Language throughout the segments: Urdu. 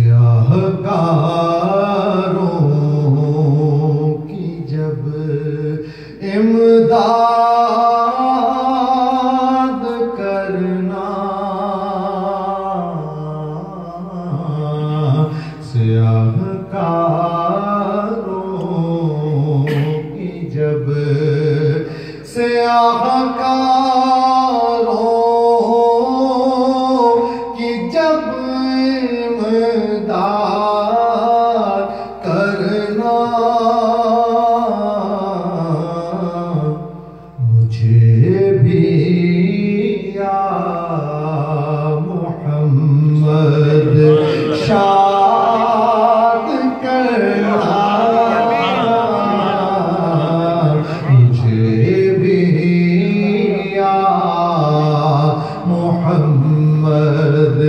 سیاہ کاروں کی جب امداد کرنا، سیاہ کاروں کی جب سیاہ کاروں کی جب امداد کرنا، مجھے بھی یا محمد شاد کرنا، مجھے بھی یا محمد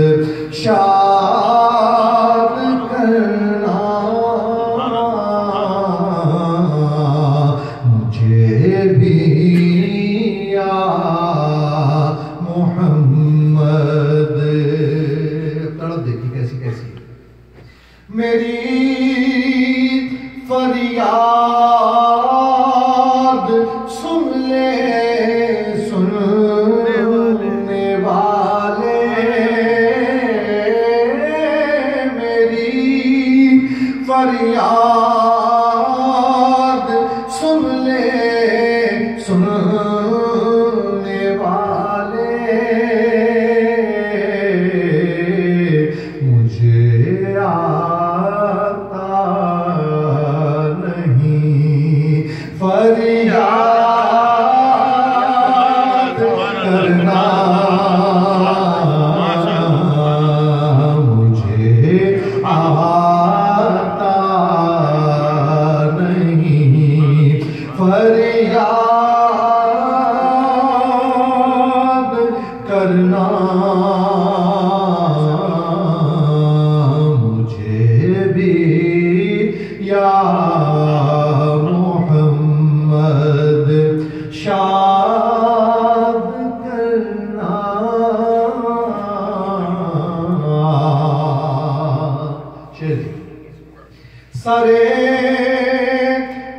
شاد کرنا، مجھے بھی یا محمد۔ تڑپ دیکھی کیسی کیسی میری فریاد سن لے سننے والے، میری فریاد سن لے سننے والے، مجھے آتا نہیں فریاد کرنا، مجھے آتا نہیں فریاد کرنا، مجھے بھی یا محمد شاد کرنا۔ سارے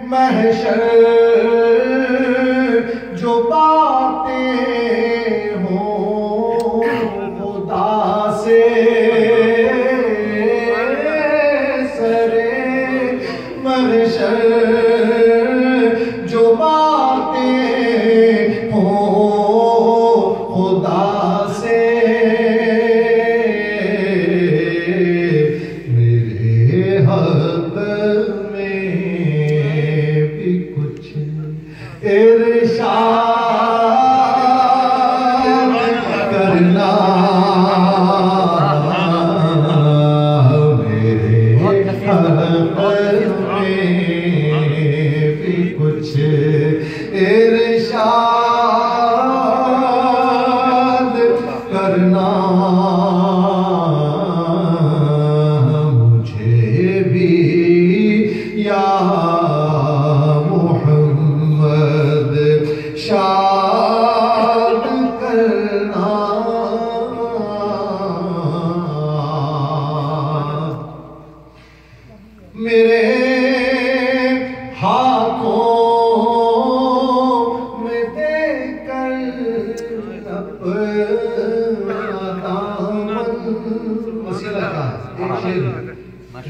محشر جو باتیں ہوں خدا سے، سارے محشر جو باتیں ہوں خدا سے، میرے حق میں بھی کچھ ارشاد کرنا، میرے حق میں بھی کچھ ارشاد کرنا، مجھے بھی یا محمد شاد کرنا، میرے ہاتھوں میں دے کر اپنا دامن، وسیلہ کا ایک شعر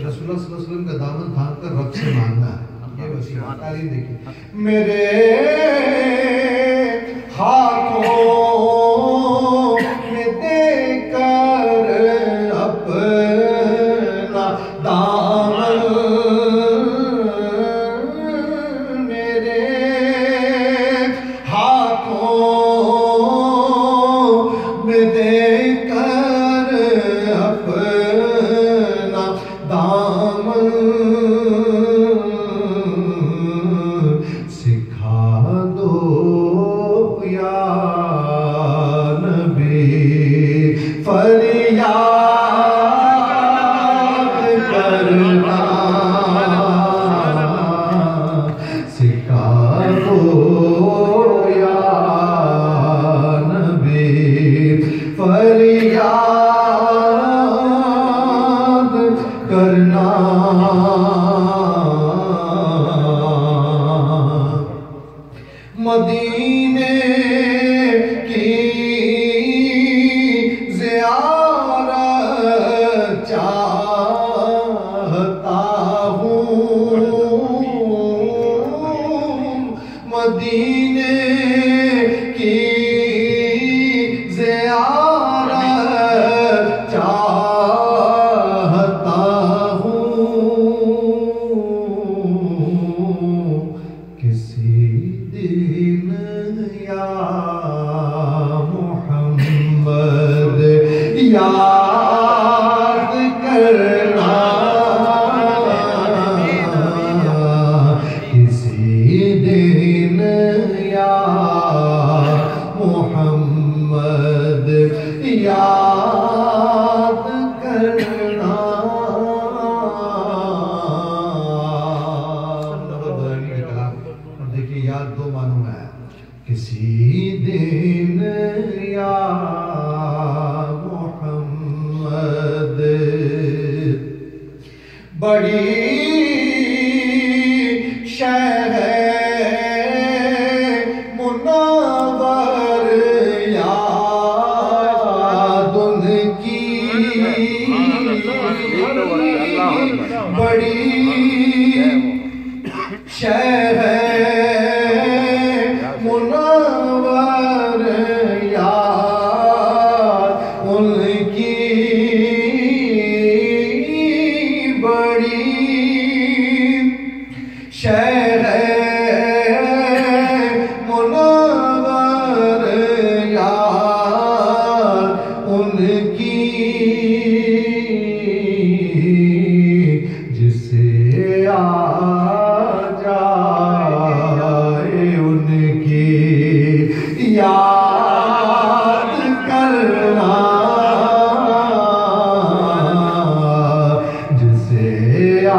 رسول اللہ صلی اللہ علیہ وسلم کا دامن تھام کر رب سے مانگنا ہے، یہ وسیلہ تعلیم دیکھیں، میرے ہاتھوں میں دے کر اپنا دامن، میرے ہاتھوں میں دے کر اپنا دامن، سکھا دو یا کرنا مدینے کی زیارت چاہتا ہوں مدینے کی زیارت چاہتا ہوں کسی دن یا محمد یاد کرنا کسی دن یا محمد یاد کرنا دیکھیے یاد دو معنوں میں ہے کسی دن یا محمد بڑی شہر منور یاد ان کی بڑی شہر منور یاد ان کی بڑی شہر منور یاد ان کی جسے آ جائے ان کی یاد کرنا جسے آ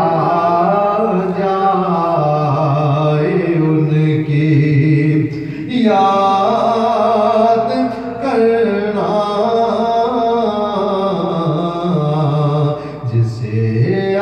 جائے ان کی یاد کرنا جسے آ